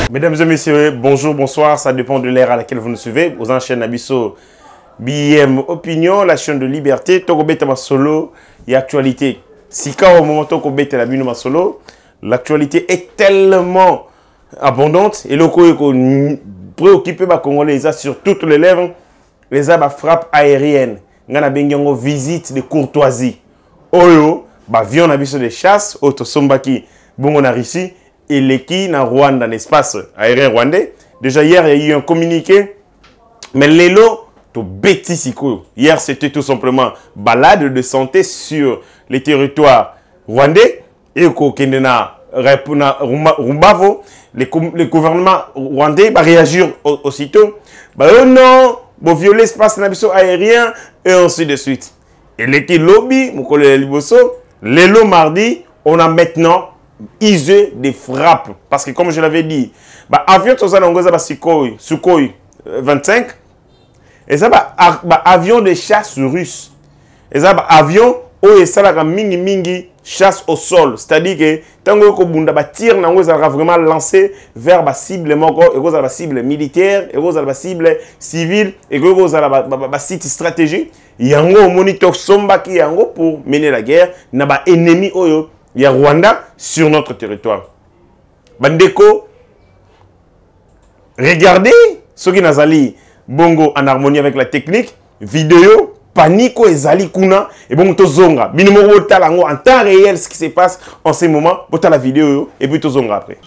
Mesdames et messieurs, bonjour, bonsoir, ça dépend de l'ère à laquelle vous nous suivez. Aux enchaînes Abisso, BM Opinion, la chaîne de liberté, Tokobeta Masolo, et actualité. Sika au moment Tokobeta la Bino Masolo, l'actualité est tellement abondante et le Koyoko préoccupé par Congolais sur toutes les lèvres, les abats frappes aériennes, ngana bengyongo visite de courtoisie. Oyo, avion Abisso de chasse, Otosombaki, Bongo na Russie. Et l'équipe na Rwanda, l'espace aérien rwandais. Déjà hier, il y a eu un communiqué. Mais l'élo, to bétissiko. Hier, c'était tout simplement balade de santé sur les territoires rwandais. Et au Kendena, Rumbavo, le gouvernement rwandais va réagir aussitôt. Bah oh non, vous violez l'espace aérien et ainsi de suite. Et l'équipe lobby, mon collègue Liboso, l'élo mardi, on a maintenant isé des frappes. Parce que comme je l'avais dit, bah, avion Sukhoi 25, et ça bah, avion de chasse russe. Et ça bah, avion où il y a mingi chasse au sol. C'est-à-dire que tant que bunda ba tir va vraiment lancé vers la cible la cible militaire, la cible civile et la site stratégique. Il y a un moniteur sombaki yango pour mener la guerre na ba ennemi oyo. Il y a Rwanda sur notre territoire. Bandeko, regardez ce qui nazali bongo en harmonie avec la technique, vidéo, panico et zali kuna et bon tozonga. Binimo talango en temps réel ce qui se passe en ce moment, bota la vidéo et puis tozonga après.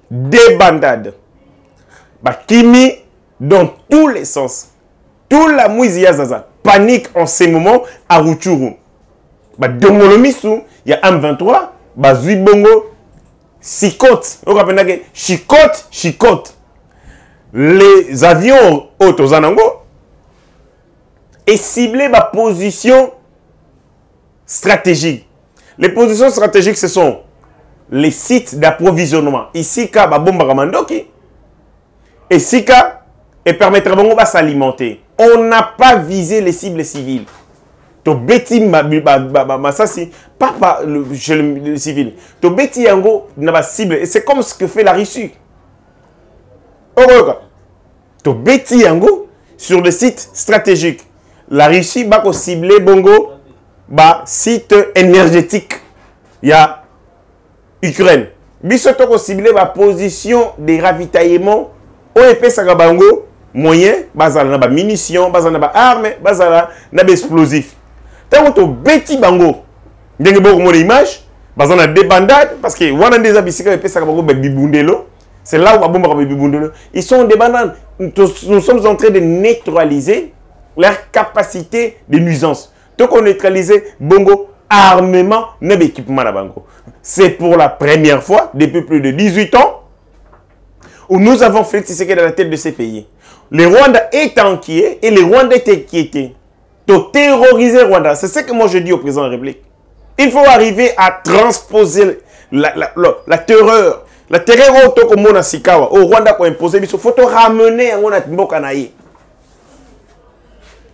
Des bandades. Kimi dans tous les sens. Tout la mouise zaza. Panique en ces moments à Rutshuru. Dongolomisu, il y a M23, Zuibongo, Chicote. On rappelle Chicote, Chicote. Les avions Otozanango et ciblé ma position stratégique. Les positions stratégiques, ce sont les sites d'approvisionnement. Ici, ka bomba ramandoki. Et Sika, et permettra de s'alimenter. On n'a pas visé les cibles civiles. To beti masasi, pas le civil. To beti yango n'a pas cible. Et c'est comme ce que fait la Russie. To beti yango sur le site stratégique. La Russie va cibler bongo site énergétique. Il y a Ukraine. Bisoto ko ciblé la position des ravitaillements au épais sagabango moyen bazala na munitions, bazala na armes, bazala na explosifs. Tant que beti bango ndenge boko mo image bazala des bandades parce que wana des abisika épais sagabango bibundelo. C'est là où abomba bibundelo. Ils sont des bandades. Nous sommes en train de neutraliser leur capacité de nuisance. Donc on neutralise bongo armement et équipement à bango. C'est pour la première fois depuis plus de 18 ans où nous avons fait ce qui est dans la tête de ces pays. Le Rwanda est inquiet et le Rwanda est inquiété. De terroriser Rwanda. C'est ce que moi je dis au président de la République. Il faut arriver à transposer la terreur. La terreur au Rwanda qu'on impose. Il faut ramener à Mboka naïe.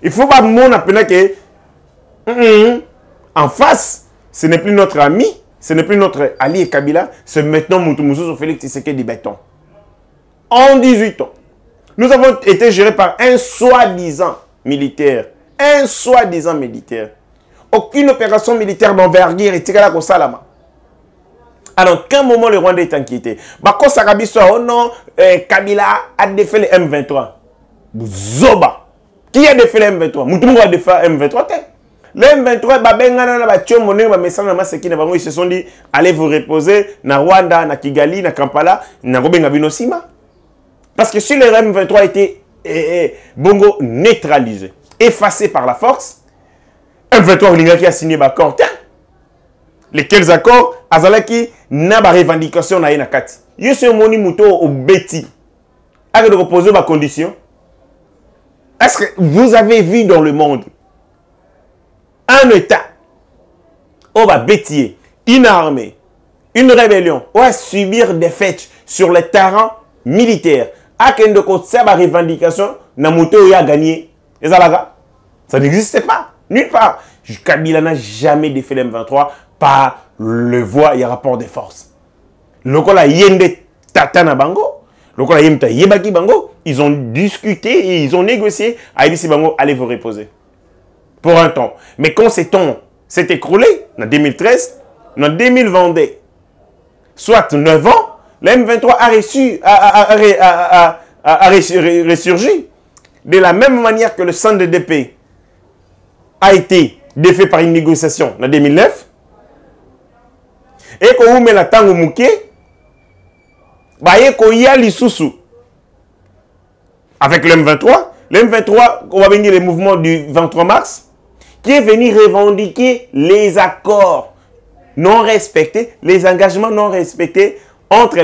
Il faut pas que en face, ce n'est plus notre ami, ce n'est plus notre allié Kabila, c'est maintenant Moutoumouzou Félix Tshisekedi béton. En 18 ans, nous avons été gérés par un soi-disant militaire. Un soi-disant militaire. Aucune opération militaire d'envergure et tirée au Salama. Alors, qu'à un moment le Rwanda est inquiété. Bako Sakabiso, oh non, Kabila a défait le M23. Zoba. Qui a défait le M23? Moutoumouzou a défait le M23. Le M23, ils se sont dit, allez vous reposer na Rwanda, na Kigali, na Kampala, na Gobenga Binosima. Parce que si le M23 était bongo neutralisé, effacé par la force, M23 qui a signé l'accord, Lesquels accords? Azalaki n'a pas revendication na kati. Yo se moni muto au beti. Avec de reposer ma condition. Est-ce que vous avez vu dans le monde un État où va bêtier, une armée, une rébellion, ou à subir des fêtes sur le terrain militaire, à qu'un de côté sa revendication, Namuto a gagné. Et ça n'existait pas, nulle part. Kabila n'a jamais défait l'M23 par le voie et rapport des forces. Lokola yende tatana bango, lokola yemta yebaki bango, ils ont discuté et ils ont négocié. Aïdisi bango, allez vous reposer. Pour un temps. Mais quand ces temps s'est écroulé, en 2013, en 2022, soit 9 ans, l'M23 a ressurgi. De la même manière que le centre de DP a été défait par une négociation en 2009, et qu'on met la tango mouké, avec l'M23, on va venir les mouvements du 23 mars, qui est venu revendiquer les accords non respectés, les engagements non respectés entre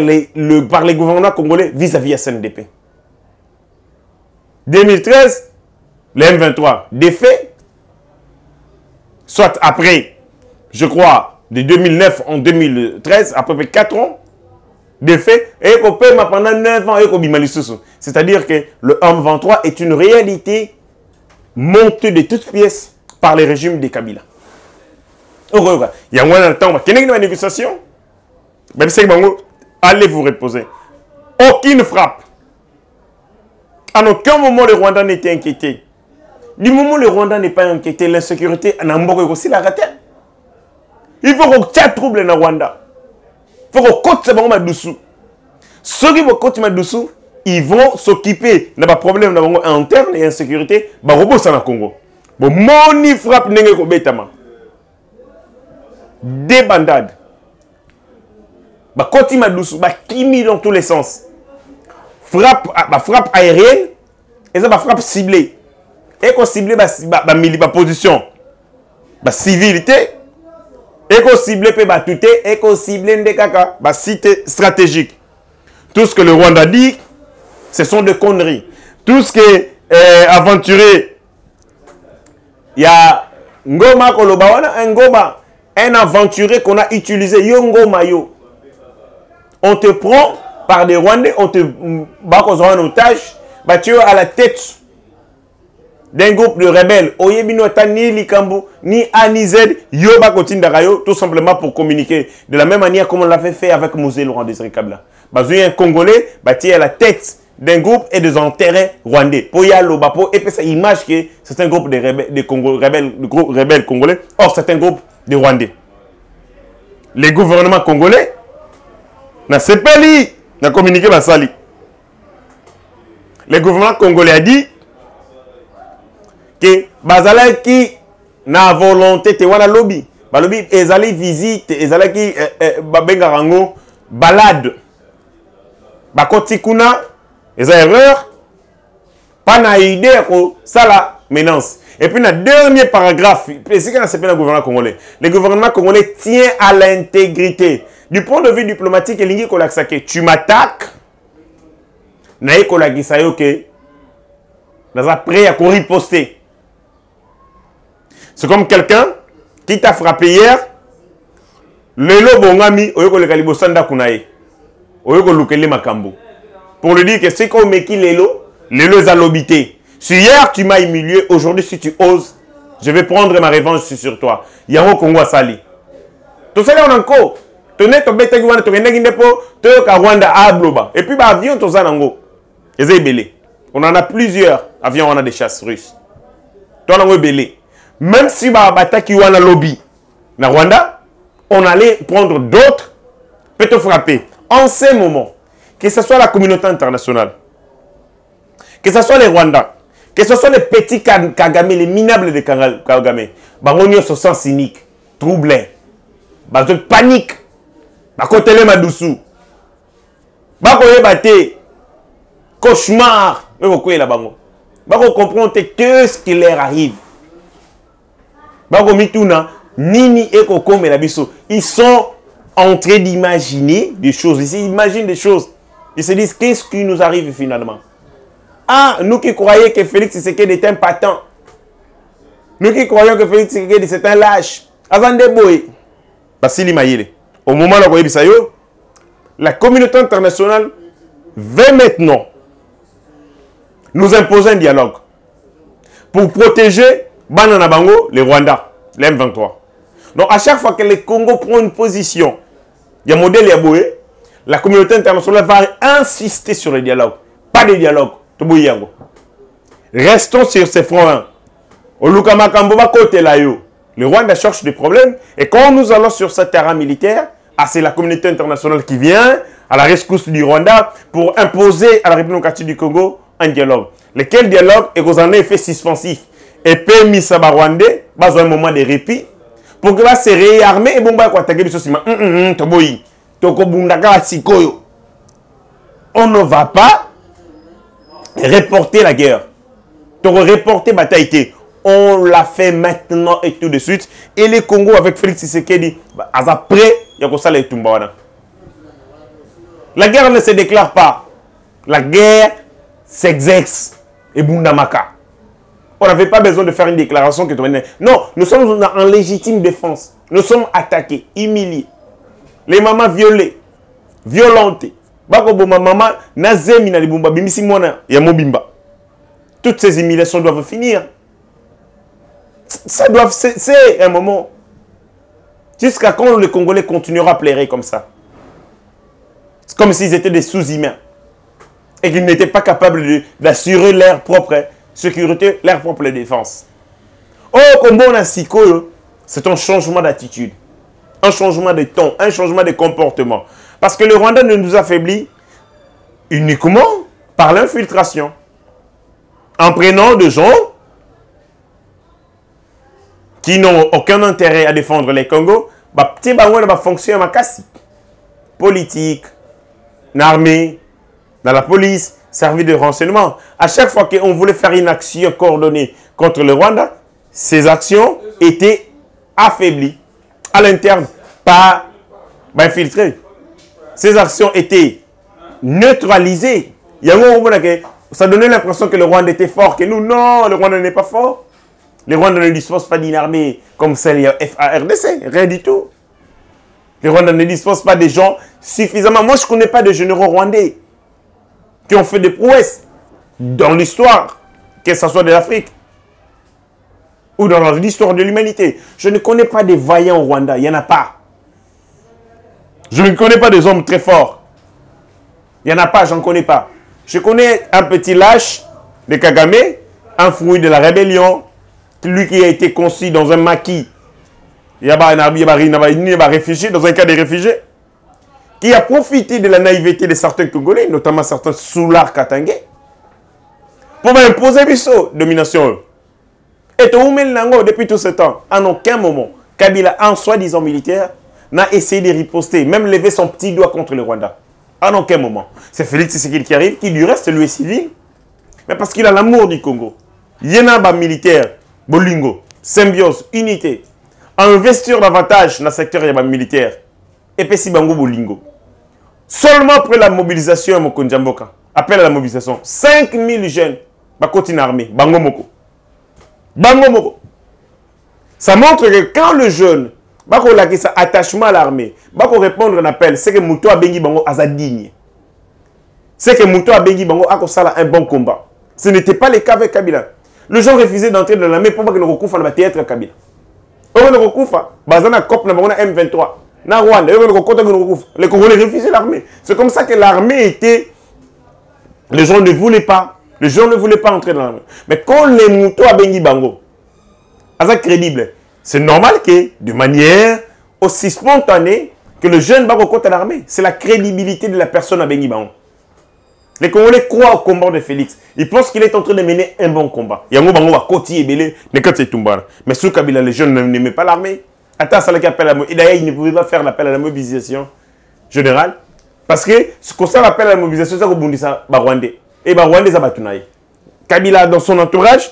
par les gouvernements congolais vis-à-vis de CNDP. 2013, le M23 défait, soit après, je crois, de 2009 en 2013, à peu près 4 ans, défait, et qu'on paie pendant 9 ans, et qu'on bimalissus. C'est-à-dire que le M23 est une réalité montée de toutes pièces par les régimes des Kabila. Il y a un temps, il y a une négociation, allez vous reposer. Aucune frappe. À aucun moment, le Rwanda n'était inquiété. Du moment où le Rwanda n'est pas inquiété, l'insécurité, aussi la raté. Il faut qu'on ait trouble dans le Rwanda. Il faut qu'on côte ce moment dessous. Ceux qui vont côte dessous, ils vont s'occuper de problèmes internes et insécurité. Bah, robot ça na Congo. Bon, moni frappe n'engé ko betama. Des bandades. Bah, côte dessous, bah, kimi dans tous les sens. Frappe aérienne et ça va frappe ciblée. Et qu'on cible ma position, ma civilité, et qu'on cible tout et qu'on cible ma cité stratégique. Tout ce que le Rwanda dit, ce sont des conneries. Tout ce qui est aventuré, il y a Ngoma Kolobawana, un aventuré qu'on a utilisé, Ngoma yo. On te prend par des Rwandais, on te bat en otage, tu es à la tête d'un groupe de rebelles. Oyebino ni Likambu, ni A ni Z, Yoba Kotindarayo, tout simplement pour communiquer. De la même manière comme on l'avait fait avec Mosé Laurent Désiré Kabila. Il y a un Congolais, tu es à la tête d'un groupe et des intérêts rwandais. Pour y aller au Bapo, et puis ça image que c'est un groupe de rebelles congolais. Or, c'est un groupe de Rwandais. Les gouvernements congolais, n'a pas li, n'a communiqué ma sali. Le gouvernement congolais a dit que bazala qui na volonté te wana lobby ba lobby ezali visite ezala ki babenga rango balade ba koti kuna eza erreur pas na idée ko sala menace. Et puis, dans le dernier paragraphe, c'est qu'on s'appelle le gouvernement congolais. Le gouvernement congolais tient à l'intégrité. Du point de vue diplomatique, tu m'attaques, prêt à riposter. C'est comme quelqu'un qui t'a frappé hier, le bongami, pour lui dire que c'est comme qui lelo a lobité. Si hier tu m'as humilié, aujourd'hui si tu oses, je vais prendre ma revanche sur toi. Yango Congo Sali. Tout ça on encore. Tenez ton bête qui va te gagner n'impo, te Rwanda à Bloba. Et puis bah avion tout ça nango. Ezé belé. On en a plusieurs avions, on a des chasses russes. Toi nango belé. Même si bah bataki wana lobby na Rwanda, on allait prendre d'autres peut te frapper. En ces moments, que ce soit la communauté internationale, que ce soit les Rwandais, que ce soit les petits Kagame, les minables de Kagame, ils se sentent cyniques, troublés, ils panique, ils côté madoussou, ils cauchemar, ils comprennent que ce qui leur arrive. Ils Nini et Koko Melabiso, ils sont en train d'imaginer des choses. Ils imaginent des choses. Ils se disent, qu'est-ce qui nous arrive finalement? Ah, nous qui croyons que Félix Tshisekedi est un patent. Nous qui croyons que Félix Tshisekedi c'est un lâche. Azande Boy. Basili Mayele. Au moment où la communauté internationale veut maintenant nous imposer un dialogue pour protéger Banana Bango, les Rwandais, les M23. Donc à chaque fois que le Congo prend une position, il y a un modèle Yaboué, la communauté internationale va insister sur le dialogue. Pas de dialogue. Restons sur ces fronts. Le Rwanda cherche des problèmes. Et quand nous allons sur ce terrain militaire, c'est la communauté internationale qui vient à la rescousse du Rwanda pour imposer à la République démocratique du Congo un dialogue. Lequel dialogue est aux un effet suspensif. Et permis ça Rwandais, un moment de répit, pour que va se réarmer et bon bah quoi attaquer on ne va pas reporter la guerre. Reporter bataille. On l'a fait maintenant et tout de suite. Et le Congo avec Félix Tshisekedi, après, il y a ça les Tumbawana. La guerre ne se déclare pas. La guerre s'exerce. Et Bundamaka. On n'avait pas besoin de faire une déclaration que non, nous sommes en légitime défense. Nous sommes attaqués, humiliés. Les mamans violées, violentées. Toutes ces humiliations doivent finir. C'est un moment. Jusqu'à quand les Congolais continueront à pleurer comme ça? C'est comme s'ils étaient des sous-humains. Et qu'ils n'étaient pas capables d'assurer leur propre sécurité, leur propre défense. Oh, comme on a Sikoyo, c'est un changement d'attitude, un changement de ton, un changement de comportement. Parce que le Rwanda ne nous affaiblit uniquement par l'infiltration. En prenant des gens qui n'ont aucun intérêt à défendre les Congo, petit fonction à politique, l'armée, dans la police, service de renseignement. À chaque fois qu'on voulait faire une action coordonnée contre le Rwanda, ces actions étaient affaiblies à l'interne, pas infiltrées. Ces actions étaient neutralisées. Ça donnait l'impression que le Rwanda était fort, que nous, non, le Rwanda n'est pas fort. Le Rwanda ne dispose pas d'une armée comme celle FARDC, rien du tout. Le Rwanda ne dispose pas de gens suffisamment. Moi, je ne connais pas de généraux rwandais qui ont fait des prouesses dans l'histoire, que ce soit de l'Afrique ou dans l'histoire de l'humanité. Je ne connais pas des vaillants au Rwanda, il n'y en a pas. Je ne connais pas des hommes très forts. Il n'y en a pas, je n'en connais pas. Je connais un petit lâche de Kagame, un fruit de la rébellion, lui qui a été conçu dans un maquis. Il y a un réfugié, dans un cas de réfugiés, qui a profité de la naïveté de certains Congolais, notamment certains Soular Katangé, pour imposer Bisso, domination. Et depuis tout ce temps, en aucun moment, Kabila, en soi-disant militaire, n'a essayé de riposter, même lever son petit doigt contre le Rwanda. En aucun moment. C'est Félix Tshisekedi qui arrive, qui du reste, lui est civil, mais parce qu'il a l'amour du Congo. Yenaba militaire, Bolingo, symbiose, unité, investir davantage dans le secteur militaire, et puis si Bango Bolingo. Seulement après la mobilisation à Mokonjamboka, appel à la mobilisation, 5000 jeunes, continuent armés, Bango Moko. Bango Moko. Ça montre que quand le jeune, il a attachement à l'armée, il répondre à un appel, c'est que Mouto a bengi Bango azadigne. C'est que Mouto a bengi Bango a un bon combat. Ce n'était pas le cas avec Kabila. Le gens refusaient d'entrer dans l'armée pour que nous recouvre le théâtre Kabila. On ne recouvre pas. Bazana COP na M23. Na Rwanda, les Congolais refusaient l'armée. C'est comme ça que l'armée était. Les gens ne voulaient pas. Les gens ne voulaient pas entrer dans l'armée. Mais quand les moutons à Bengi Bango, c'est crédible. C'est normal que, de manière aussi spontanée, que le jeune va à l'armée. C'est la crédibilité de la personne à Bengi Bango. Les Congolais croient au combat de Félix. Ils pensent qu'il est en train de mener un bon combat. Yango Bango va côté et belé, mais sous Kabila, les jeunes n'aimaient pas l'armée. Attends, ça l'appel à la mobilisation. Et d'ailleurs, ils ne pouvaient pas faire l'appel à la mobilisation générale. Parce que ce qu'on l'appel à la mobilisation, c'est qu'on dit ça, Rwandais. Et Rwandais, ça va tout. Kabila, dans son entourage,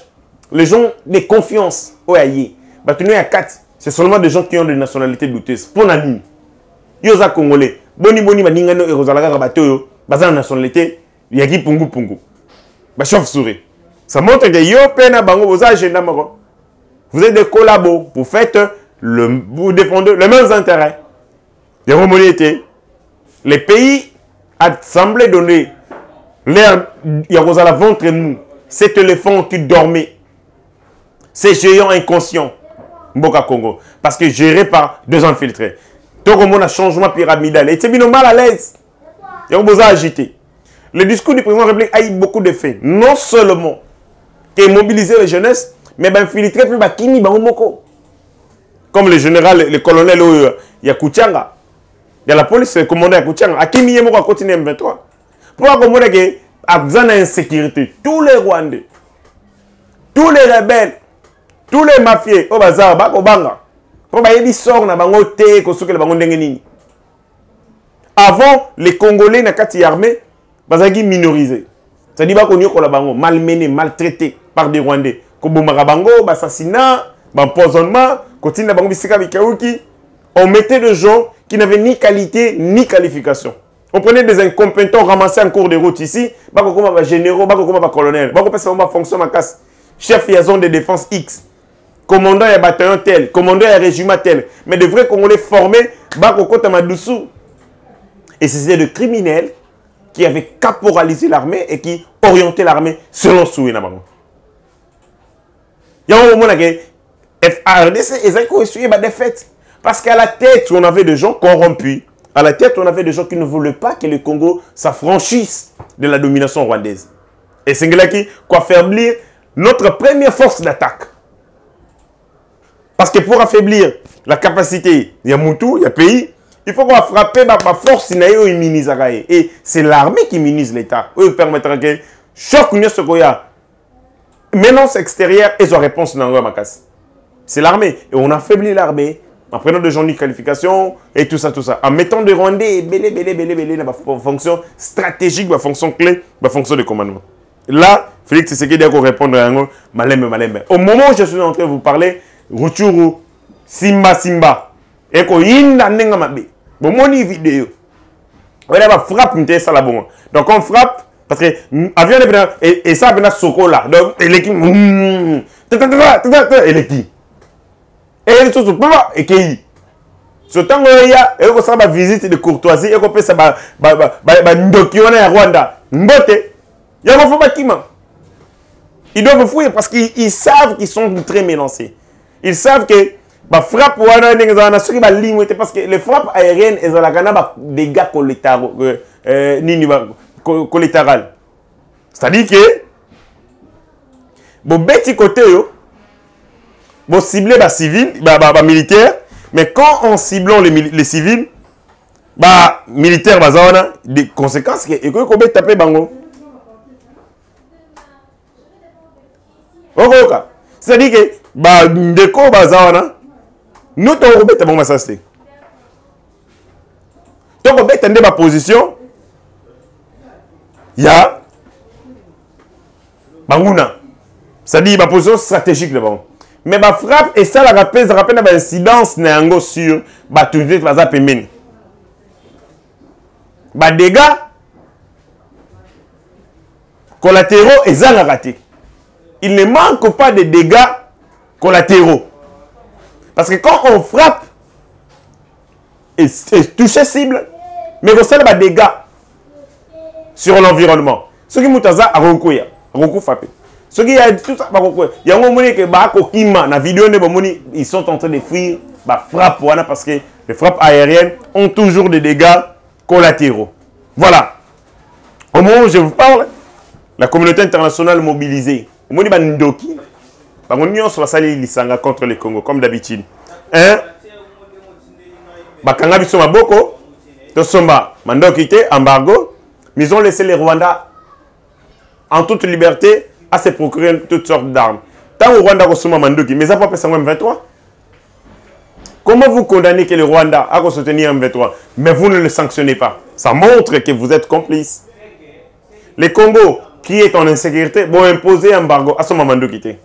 les gens de confiance, Oyaye, Batouné à 4, c'est seulement des gens qui ont des nationalités douteuses. Pour Nani, Yosa Congolais, Boni Maningano et Rosalaka Rabato, Bazan nationalité, Yaki Pungu Pungu. Bah, chauve-souris. Ça montre que yo pena bango vos agenda maro. Vous êtes des collabos, vous défendez les mêmes intérêts. Les homologués, les pays a semblé donner l'air, il y a la ventre mou, cet éléphant qui dormait, ces géants inconscients, Mboka Congo, parce que géré par deux infiltrés. Donc on a un changement pyramidal. Et c'est bien mal à l'aise. Il y a besoin agité. Le discours du président de la République a eu beaucoup d'effets. Non seulement qu'il a mobilisé les jeunesses, mais il a infiltré plus Bakini, comme le général, le colonel, il y a Kouchanga. Il y a la police, le commandant à Kouchanga. Akimi Yemo a continué M23. Pourquoi comprendre que Abzan a insécurité? Tous les Rwandais, tous les rebelles, tous les mafieux, au bazar, Bako Banga. Avant, les Congolais n'ont pas armés, ils minorisés. C'est-à-dire qu'ils sont malmenés, maltraités par des Rwandais. Assassinat, empoisonnement, on mettait des gens qui n'avaient ni qualité ni qualification. On prenait des incompétents ramassés en cours de route ici, comme généraux, comme colonel, fonction chef liaison de défense X. Commandant et bataillon tel, commandant et régiment tel. Mais de vrais Congolais formés, et c'était des criminels qui avaient caporalisé l'armée et qui orientaient l'armée selon Soué. Il y a un moment où FARDC ont essuyé la défaite. Parce qu'à la tête, on avait des gens corrompus. À la tête, on avait des gens qui ne voulaient pas que le Congo s'affranchisse de la domination rwandaise. Et c'est là qui affaiblir notre première force d'attaque. Parce que pour affaiblir la capacité, il y a Moutou, il y a pays, il faut qu'on va frapper ma force et c'est l'armée qui minimise l'État. Eux permettra que chaque union se goya. Menace extérieure et sa réponse dans le macasse. C'est l'armée. Et on affaiblit l'armée en prenant des gens de qualification et tout ça, tout ça. En mettant des Rwandais, belé, dans la fonction stratégique, la fonction clé, la fonction de commandement. Là, Félix Tshisekedi a répondre à un malem. Au moment où je suis en train de vous parler, Ruchuru, Simba. Et ko yinda nenga mabe. Bon moni vidéo. On va frappe une ça là bon. Donc on frappe parce que avion et ça vient soko là. Donc l'équipe et les choses pas et qui ce temps il y a et ko ça va visite de courtoisie et ko peut ça ba ndokiona ya Rwanda. Mbote. Ya ko fa bakima. Ils doivent fouiller parce qu'ils savent qu'ils sont très mélangés. Ils savent que la frappe parce que les frappes aériennes ont des dégâts collatéraux. C'est-à-dire que bon petit côté bon cibler les civils, militaires, mais quand on ciblant les civils, militaires des conséquences et que peut taper bango. C'est-à-dire que ndeko bazawana nous t'avons bête bon ça c'est. Donc bête dans ma position il y a banguna. C'est-à-dire ma position stratégique là-bas. Mais ma frappe et ça la rappelle une incidence nango sur tout de baza pemeni. Dégâts collatéraux et ça la raté. Il ne manque pas de dégâts collatéraux. Parce que quand on frappe et toucher cible, mais on a des dégâts sur l'environnement. Ce qui est à Ronkoya, Ronko frappé. Ce qui est tout ça, il y a un moment que dans la vidéo, ils sont en train de fuir, frappe parce que les frappes aériennes ont toujours des dégâts collatéraux. Voilà. Au moment où je vous parle, la communauté internationale mobilisée. Au moment où Ndoki, on soit sali lisanga contre le Congo, comme d'habitude. Bakanga biso maboko, tosomba mandokité, embargo, mais ils ont laissé les Rwandais en toute liberté à se procurer toutes sortes d'armes. Tant au Rwanda kosoma mandoki, mais ça pas passer en M23. Comment vous condamnez que le Rwanda a soutenir M23, mais vous ne le sanctionnez pas? Ça montre que vous êtes complice. Le Congo, qui est en insécurité, vont imposer un embargo à son mandoki.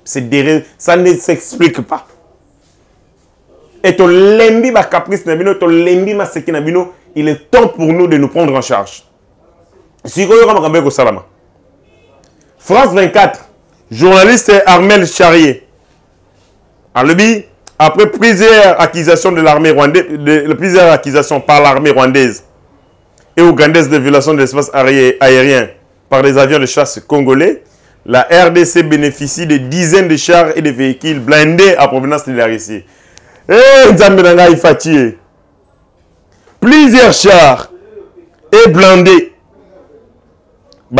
Ça ne s'explique pas. Et to lembi ba caprice na bino, to lembi ma seki na bino, il est temps pour nous de nous prendre en charge. Si vous avez un salama. France 24, journaliste Armel Charrier. Après plusieurs accusations de l'armée rwandaise, plusieurs accusations par l'armée rwandaise et ougandaise de violation de l'espace aérien par des avions de chasse congolais, la RDC bénéficie de dizaines de chars et de véhicules blindés à provenance de la Russie. Plusieurs chars et blindés.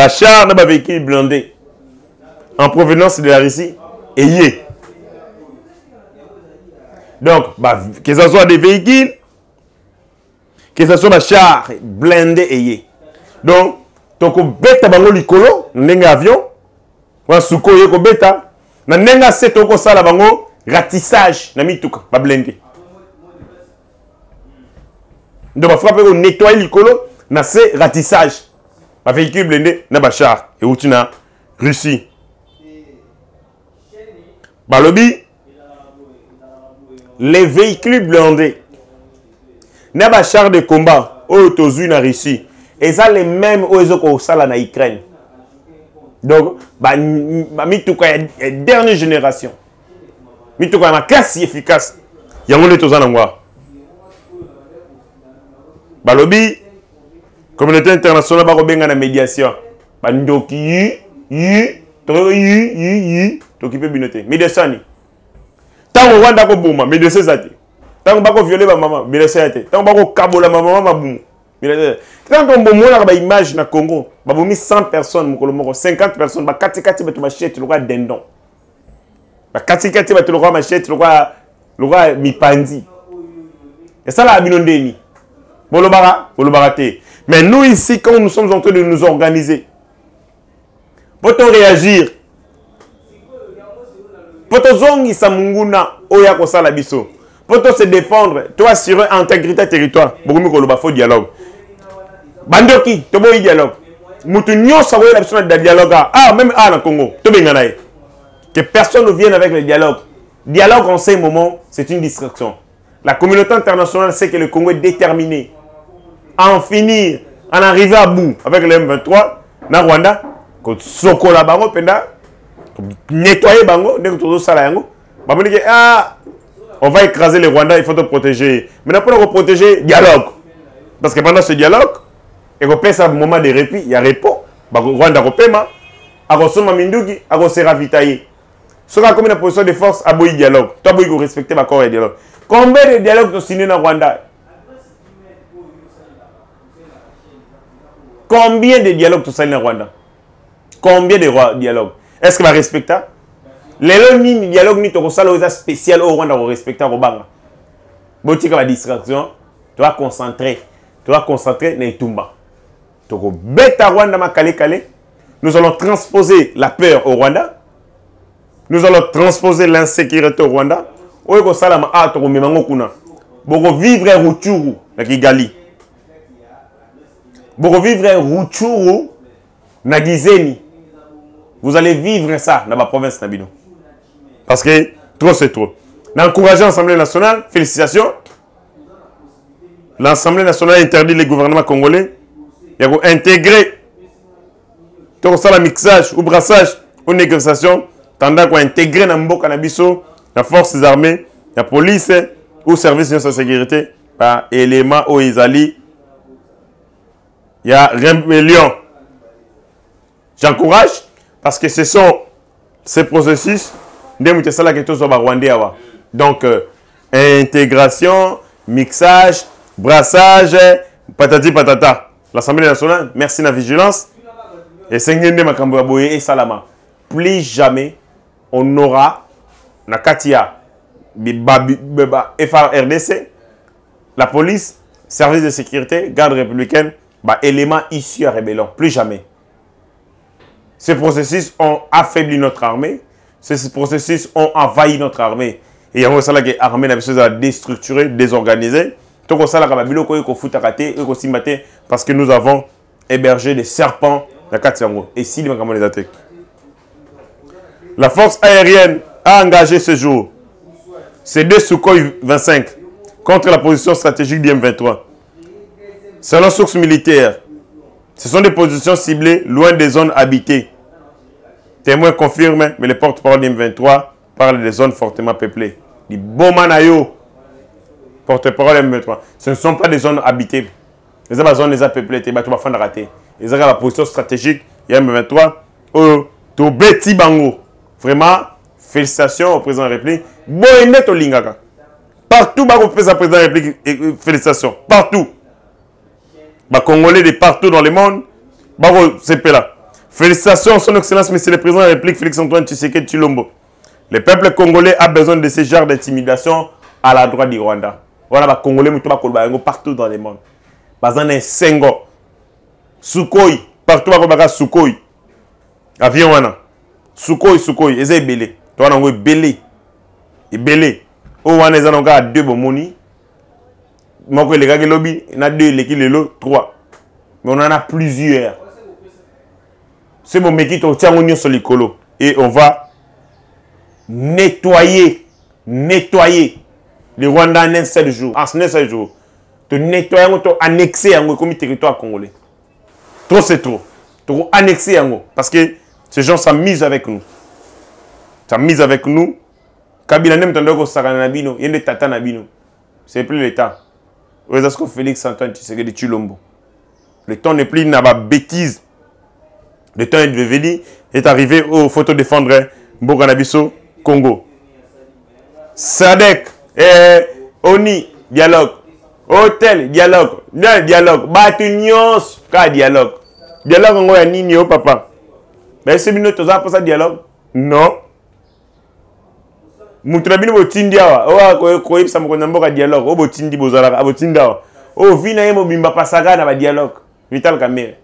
Chars et véhicules blindés en provenance de la Russie et yé. Donc, que ce soit des véhicules, que ce soit des chars blindés et yé. Donc, toko beta bango likolo, nenga avion, wa suko yeko beta, na nenga se toko sala bango ratissage na mituka, ba blindé. Donc, ba frappe ko nettoyer likolo, na se ratissage, ba véhicule blindé na ba char et outi na Russie. Balobi, les véhicules blindés, na ba char de combat, autozu na Russie. Et ça, les mêmes au sala na Ukraine. Donc, mituka est dernière génération. Mituka est ma classe efficace. Il y a un autre chose. Balobi, communauté internationale, barobenga na médiation. Bandoki, t'occuper binoté. Médecin. Tant on Rwanda ko bouma, médecin ça. Tant on bako violer ma maman, médecin ça. Tant on bako kabola ma maman ma boum. Quand on a une image na Congo, on a mis 100 personnes, 50 personnes, on a kati machette, on a dendon. Kati on a machette, on a mipandi. Et ça là, abinondeni. Bolobara, mais nous ici, quand nous sommes en train de nous organiser, pour réagir, pour zongi samunguna, oya kosala biso. Pour se défendre, toi assurer intégrité territoire, beaucoup de faux dialogue. Bandoki, tu as un dialogue. Moutou nyonso a l'option de dialogue. Ah, même à Congo, tu as que personne ne vienne avec le dialogue. Dialogue en ces moments, c'est une distraction. La communauté internationale sait que le Congo est déterminé à en finir, à en arriver à bout avec le M23, na Rwanda, quand Sokola Bango, nettoyer Bango, dès que tu as ça là, on va écraser les Rwandais, il faut te protéger. Maintenant, pour nous protéger, dialogue. Parce que pendant ce dialogue, et qu'on passe un moment de répit, il y a repos. Rwanda repema, à Rosoma Mindugi, à se ravitailler. Ce qui a comme une position de force, à boire dialogue. Toi, il faut respecter ma corps et dialogue. Combien de dialogues sont signés dans Rwanda? Combien de dialogues sont signés dans Rwanda? Combien de dialogues? Est-ce qu'il va respecter? Les dialogues ni to sala spécial au Rwanda respecter Robanga. Botika la distraction, tu vas concentrer. Tu vas concentrer na Itumba. Toko beta Rwanda ma kale. Nous allons transposer la peur au Rwanda. Nous allons transposer l'insécurité au Rwanda. Oyeko salama a toko memango kuna. Boko vivre Rutshuru na Kigali. Boko vivre Rutshuru na Gizeni. Vous allez vivre ça dans ma province Nabino. Parce que trop c'est trop. D'encourager l'Assemblée nationale, félicitations. L'Assemblée nationale interdit les gouvernements congolais. Il y a intégrer tout ça, le mixage ou brassage ou négociation, tendant qu'on intégrer dans le Canabiso, la force armées, la police ou service de sécurité, par éléments où ils allient. Il y a rébellion. J'encourage parce que ce sont ces processus. Donc, intégration, mixage, brassage, patati patata. L'Assemblée nationale, merci de la vigilance. Et Sengende Makamboaboye et Salama. Plus jamais, on aura, na Katia, FRDC, la police, service de sécurité, garde républicaine, éléments issus à rébellion. Plus jamais. Ces processus ont affaibli notre armée. Ces processus ont envahi notre armée. Et il y a l'armée a déstructuré, désorganisé. Parce que nous avons hébergé des serpents dans Katiango. Et si les attaques. La force aérienne a engagé ce jour c'est 2 Sukhoi 25 contre la position stratégique du M23. Selon sources militaires, ce sont des positions ciblées loin des zones habitées. Témoins confirment, mais les porte-parole du M23 parlent des zones fortement peuplées. Les Bomanayo, porte-parole M23, ce ne sont pas des zones habitées. Les zones les peuplées, tu vas rater. Ils ont la position stratégique, il y a M23. To Beti Bango. Vraiment, félicitations au président de la République. Boyenet au Lingaka. Partout, le président de la République, félicitations. Partout. Les Congolais de partout dans le monde, c'est là. Félicitations, son excellence, monsieur le président de la République, Félix-Antoine Tshisekedi Tshilombo. Le peuple congolais a besoin de ce genre d'intimidation à la droite du Rwanda. Voilà, les Congolais partout dans le monde. Bazane Sengo, Sukhoi, partout à Sukhoi. Avion wana. Sukhoi, ils sont belé. Toi, on a belé. Et belé. Oh, on a deux bomoni. Moi, les gars qui lobby, il y en a 2, les lots, 3. Mais on en a plusieurs. C'est bon, mais qui tient sur les colos. Et on va nettoyer les Rwandais en un seul jour. En un seul jour. Te nettoyer, te annexer comme territoire congolais. Trop, c'est trop. Te annexer parce que ces gens s'amusent avec nous. S'amusent avec nous. Kabila nem tandoko saranabino, yende tata nabino. C'est plus le temps. Oezasko Félix-Antoine Tshisekedi Tshilombo. Le temps n'est plus n'a pas bêtise. Le temps est devenu, est arrivé aux photos défendre Mbokanabiso, Congo. Sadek, Oni, dialogue. Hôtel, dialogue. Dialogue. Batunios, ka dialogue. Dialogue, on a nini, papa. Mais c'est une autre chose pour ça, dialogue. Non. Moutrabino botindia wa ko yebisa mokona mboka dialogue o botindi bozala abotinda o vina yemo bimba pasaka na ba dialogue Vital Kamerhe.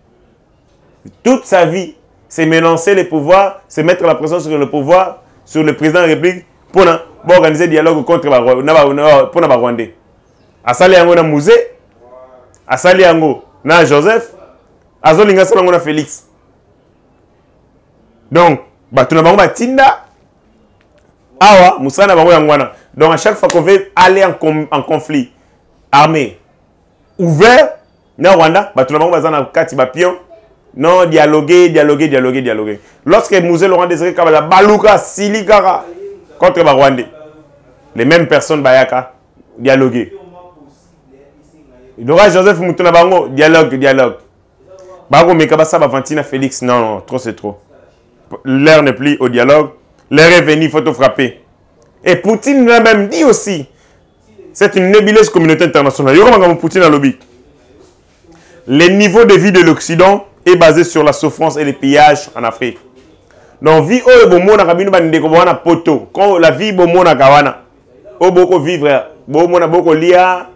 Toute sa vie c'est mélancer les pouvoirs, c'est mettre la pression sur le pouvoir, sur le président de la République pour organiser dialogue contre pour na Rwandais. Asali yango na musée, asali yango na Joseph, azolinga sala yango na Félix. Donc batuna bango batinda awa musana bango yangwana. Donc à chaque fois qu'on veut aller en conflit armé ouvert na Rwanda batuna bango bazana kati ba pion non dialoguer. Lorsque Mouzé Laurent Désiré Kabila baluka silikara contre ba Rwandais, les mêmes personnes bayaka dialoguer. Dora Joseph Mutuna bango dialogue. Bango mekabasa ba Vantina Félix non trop c'est trop. L'heure n'est plus au dialogue. L'heure est venue, il faut te frapper. Et Poutine l'a même dit aussi. C'est une nébuleuse communauté internationale. Poutine a lobby. Le niveau de vie de l'Occident est basé sur la souffrance et les pillages en Afrique. Donc, vie au bomo na kabino bandeko bona poto. Quand la vie bomo na kawana. Au boko vivre, bomo na boko lia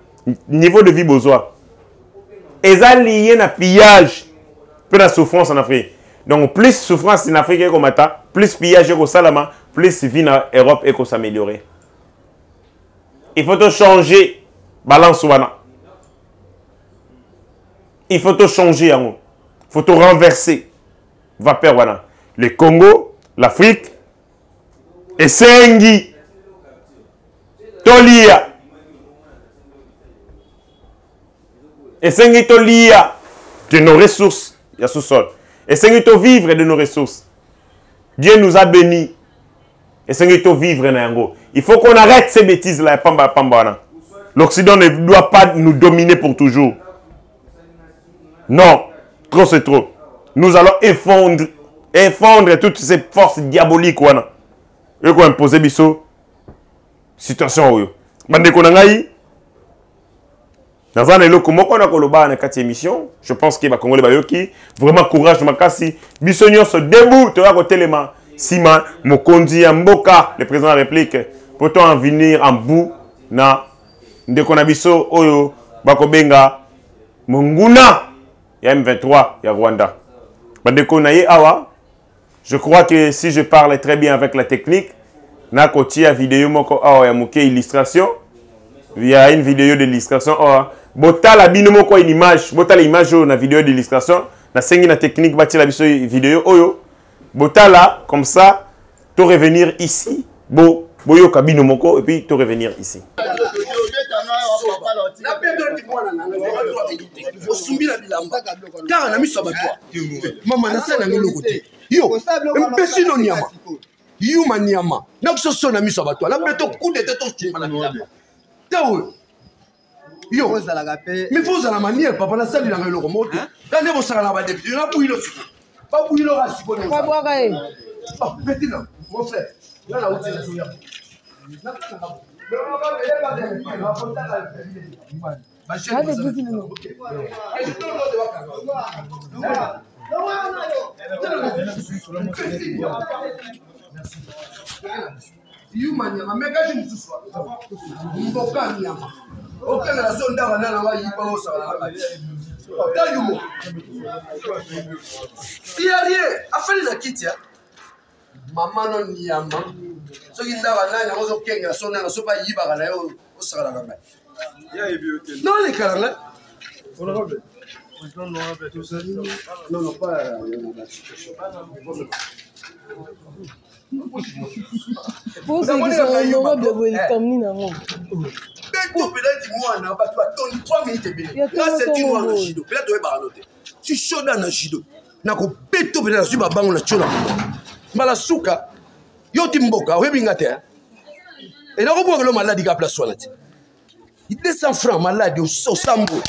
niveau de vie besoin. Et ça lié na pillage, peu la souffrance en Afrique. Donc, plus souffrance en Afrique et comme ça, plus pillage et salama, plus vie en Europe et s'améliorer. Il faut te changer balance wana. Il faut te changer il faut te renverser. Va perdre wana. Le Congo, l'Afrique et Sengi. Tolia. Et Sengi Tolia de nos ressources, il y a sous-sol. Et Sengi to vivre de nos ressources. Dieu nous a bénis. Et Sengi to vivre nango. Il faut qu'on arrête ces bêtises là. L'Occident ne doit pas nous dominer pour toujours. Non, trop c'est trop. Nous allons effondrer toutes ces forces diaboliques. Et qu'on impose biso situation. Bande konangai. Dans un éloko moko na koloba na kati émission, je pense que ba Congolais bayoki vraiment courage makasi. Biso nyonso debout to ya ko telema. Sima Mokonzi ya Mboka, le président de la République, peut-on en venir en bout na ndeko na biso oyo bakobenga Monguna ya M23 ya Rwanda. Bandeko na ye awa, je crois que si je parle très bien avec la technique, na kotia vidéo moko awa ya moke illustration, il y a une vidéo d'illustration awa. Botala bino moko une image, botala image na vidéo d'illustration, na sengi na technique bati la biso vidéo oyo. Botala, comme ça, to revenir ici, bo boyo kabino moko et puis te revenir ici. Yuma niama na kusoso na miso bato la beto coup de tête au na bilamba tawo yo mais faut la manière papa na sali na ngelo moto quand ne bosaka na ba député na bouilo siko ba bouilo ra siko ne ba boka e oh petit là mon frère là la outil na soya na kana Human nyama meka je mususu mboka nyama okanga na sonda wana na wa yiba osala na ta yumo iyarie afali na kitia mama no nyama so kinda wana na ozo kenga sonda na sopa yiba kana yo osala na ngai ya ebiote no le kala honorable non pas pour ça que ça honorable welcome ni na ngo beto peut-être moi na ba 3 minutes belé là c'est une noire na judo peut-être tu va noter tu chaud dans na judo na ko beto peut-être sur ba bango na chola mala suka yo timboka webinga te et là ko bo le malade ka place wana il 200 francs malade au sambo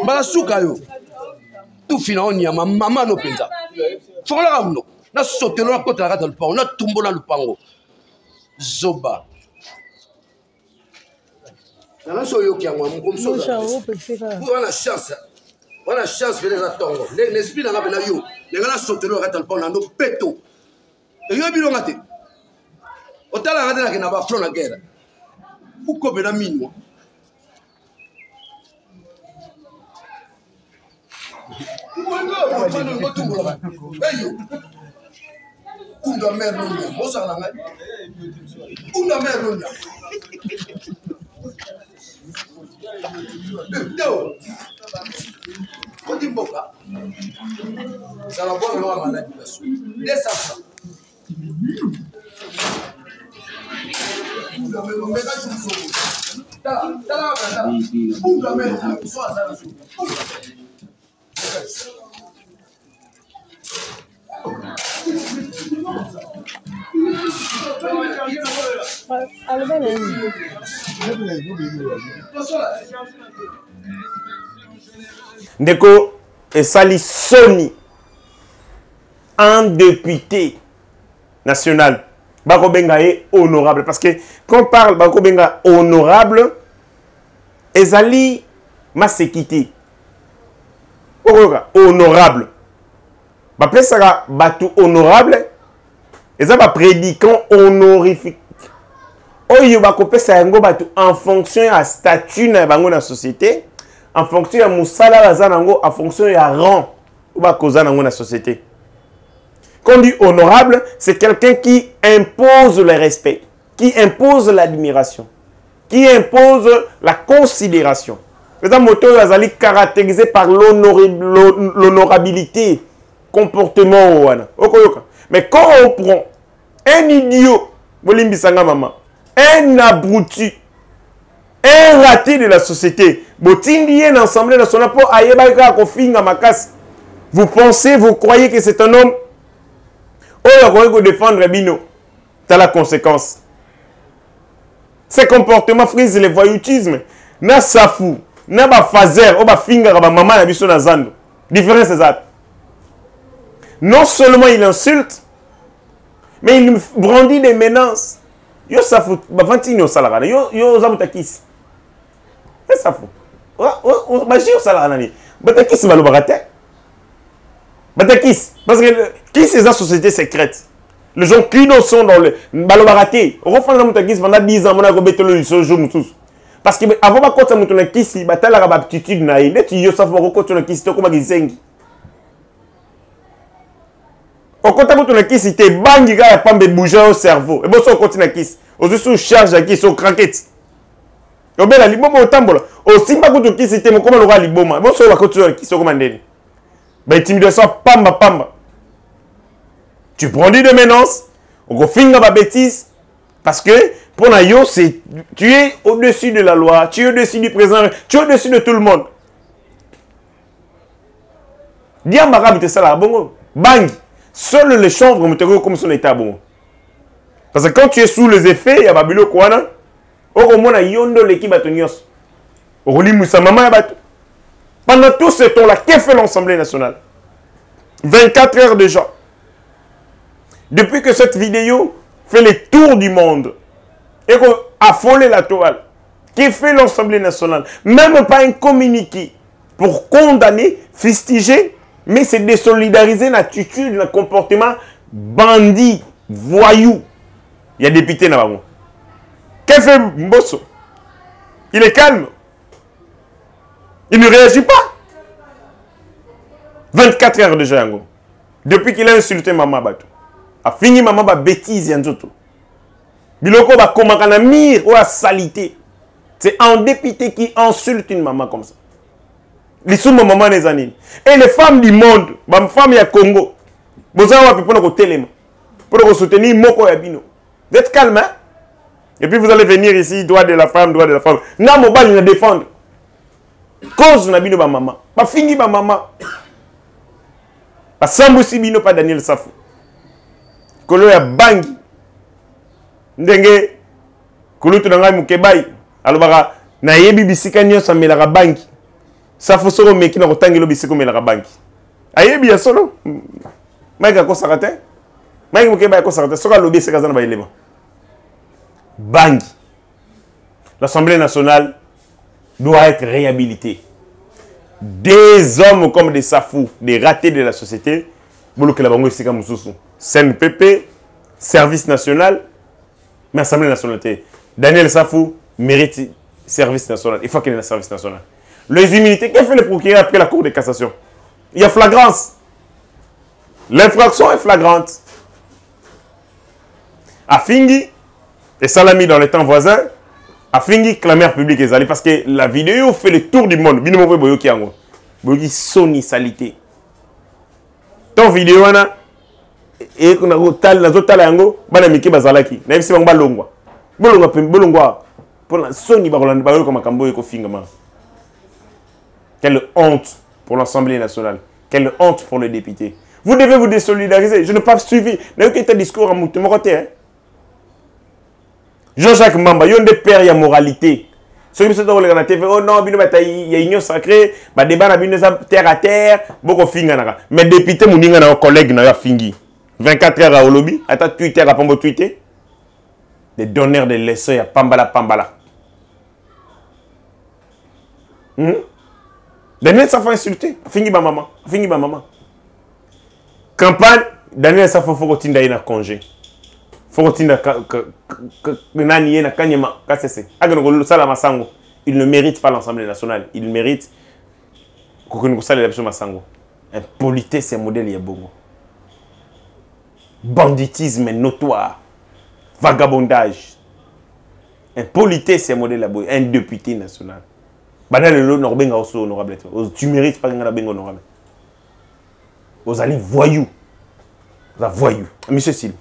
mala suka yo tout fina on ya mama no penza fola ramno na sotelo na kota la lupango na tumbola lupango zoba na so yo kiangwa mkomso wana chance vele na tongo l'esprit na bena yo ngala sotelo na lupango na ndo peto e yo bino ngate otala ngate na kina ba front na guerre uko bena minwa Unda merunga, mosa na ngai. Unda merunga. Teo. Kodi mboka. Sala bwana lo maladi basu. Desa. Unda merunga ka tsuso. Ta. Unda merunga, so asala su. Ndeko esali soni un député national Bako Benga est honorable parce que quand on parle Bako Benga honorable ezali masekiti honorable bapesaka batu honorable eza ba prédicant honorifique oyo bakopesa yango batu en fonction ya statut na bango na société, en fonction ya musala baza nango, en fonction ya rang ou bakoza nango na société. Quand on dit honorable, c'est quelqu'un qui impose le respect, qui impose l'admiration, qui impose la considération. Les motos azali caractérisé par l'honorabilité, comportement. Mais quand on prend un idiot, un abruti, un raté de la société, vous pensez, vous croyez que c'est un homme, vous défendre Bino, c'est la conséquence. Ces comportements frisent le voyoutisme. Na safu, na ba fazer, o ba finger ba maman na biso na zando. Différence c'est ça. Non seulement il insulte, mais il brandit des menaces. Yo safu, ba vantino salara. Yo zabutakis. C'est safu. Ba jio salara nani. Batakis ba lo barate. Batakis parce que qui c'est la société secrète. Les gens qui sont dans le balobaraté. Refant la mutakis pendant 10 ans, on a rebêté le jour mutus. Parce que avant de continuer à faire des choses, battre la aptitude naïe, les tuyaux savent continuer à faire comme des zengi. On continue à faire des choses, c'est bangi gars pas de bouger au cerveau. Et bon ça on continue à faire. Aussi sous charge à qui sont craquettes. On met la liboma au tambour. Aussi pas contre qui c'était mon comment le roi liboma. Bon ça on va continuer à faire comme un déni. Ben intimidation pamba pamba. Tu prends des menaces, on va finir ma bêtise parce que Pour Nayo, tu es au-dessus de la loi, tu es au-dessus du président, tu es au-dessus de tout le monde. Diambara bite sala bongo. Bang. Seul les chambres me te comme son état bon. Parce que quand tu es sous les effets, il y a Babilo Kwana. Au moins, yondo l'équipe batonios. Roli Moussa Mama Bato. Pendant tout ce temps-là, qu'est fait l'Assemblée nationale? 24 heures déjà. Depuis que cette vidéo fait les tours du monde et qu'on a affolé la toile, qu'est fait l'Assemblée nationale? Même pas un communiqué pour condamner, fustiger, mais c'est désolidariser l'attitude, le comportement bandit, voyou. Il y a des députés là-bas. Qu'est fait Mbosso? Il est calme. Il ne réagit pas. 24 heures déjà, depuis qu'il a insulté Maman Bato. A fini Maman ba bêtise yanzoto. Biloko ba komakana mire ou à salité. C'est un député qui insulte une maman comme ça. Les soumons maman les années. Et les femmes du monde, les femmes ya Congo, vous avez pour nous téléma, pour nous soutenir Moko Yabino. Vous êtes calme, hein? Et puis vous allez venir ici, droit de la femme, droit de la femme. Non, mon bal, il va défendre. Cause Nabino ba maman. Pas fini ba maman. Pas Sambousi Bino, pas Daniel Safou. Kolo ya bangi. Ndenge. Kolo tu nangai mukebai. Alobara. Na yebi bisika nyosa melaka bangi. Safou soro meki na kotangelo bisiko melaka bangi. Ayebi ya solo. Maïka ko sakate. Maïka mukebai ko sakate. Soka lobi seka zana ba elema. Bangi. L'Assemblée nationale doit être réhabilitée. Des hommes comme des Safou, des ratés de la société, CNPP, service national, mais Assemblée nationale. Daniel Safou mérite service national. Il faut qu'il ait un service national. Les immunités, qu'est-ce que fait le procureur après la Cour de cassation? Il y a flagrance. L'infraction est flagrante. À Fingi, et Salami dans les temps voisins, a fini clameur publique et parce que la vidéo fait le tour du monde. Bino mo boyo ki yango. Boyo soni salité. Ton vidéo wana et qu'on a tal la zotala yango bana miki bazalaki. Na bisi bang balongwa. Bolongwa pour la soni barolanda bayo comme makambo ko fingama. Quelle honte pour l'Assemblée nationale. Quelle honte pour les députés. Vous devez vous désolidariser. Je n'ai pas suivi. N'a eu qu'un discours à mon côté. Hein? Jean-Jacques Mamba, il y a des pères, il y a moralité. Ceux qui sont dans la TV, oh non, il y a une union sacrée, il y a des terre à terre, beaucoup de mais député, mon collègue, il y a fingi. 24 heures à Olobi, à Twitter, à Pambo Twitter. Des donneurs de leçons, il y a Pambala. Daniel Safo insulté, fingi ma maman. Campagne, Daniel Safo faut continuer d'aller dans congé. Il ne mérite pas l'Assemblée nationale. Il mérite impolitesse, c'est un modèle yabongo. Banditisme Notoire. Vagabondage. Impolitesse, c'est un modèle yabongo. Un député national. Tu mérites pas un honorable. Vous allez voyou. Monsieur Sil.